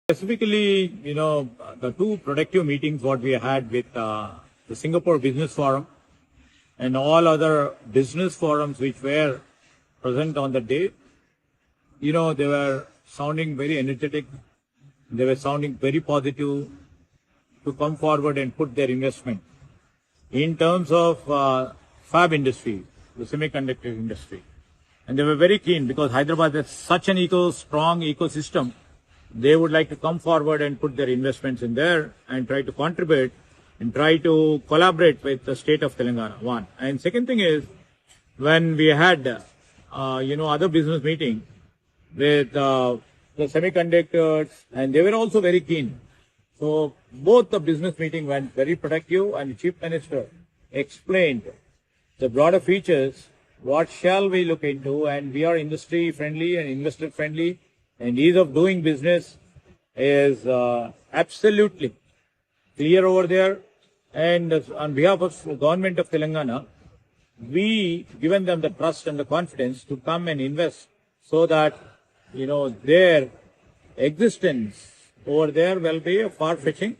Specifically, the two productive meetings what we had with the Singapore Business Forum and all other business forums which were present on the day, they were sounding very energetic. They were sounding very positive to come forward and put their investment in terms of fab industry, the semiconductor industry. And they were very keen because Hyderabad has such an strong ecosystem. They would like to come forward and put their investments in there and try to contribute and try to collaborate with the state of Telangana, one. And second thing is, when we had, other business meeting with the semiconductors, and they were also very keen. So both the business meeting went very productive, and the Chief Minister explained the broader features, what shall we look into, and we are industry friendly and investor friendly, and ease of doing business is absolutely clear over there. And on behalf of the government of Telangana, we given them the trust and the confidence to come and invest so that, their existence over there will be far-fetching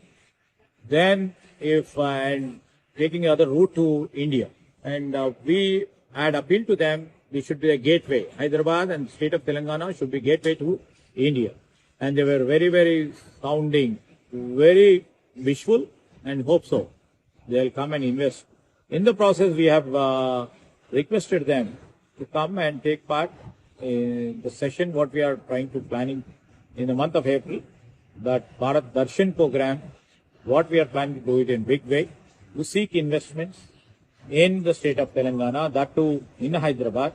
than if and taking other route to India. And we had appealed to them, we should be a gateway. Hyderabad and state of Telangana should be gateway to India. And they were very, very sounding, very wishful and hope so. They'll come and invest. In the process, we have requested them to come and take part in the session what we are trying to planning in the month of April, that Bharat Darshan program, what we are planning to do it in big way, to seek investments in the state of Telangana, that too in Hyderabad,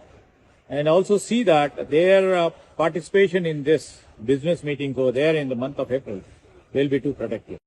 and also see that their participation in this business meeting over there in the month of April will be too productive.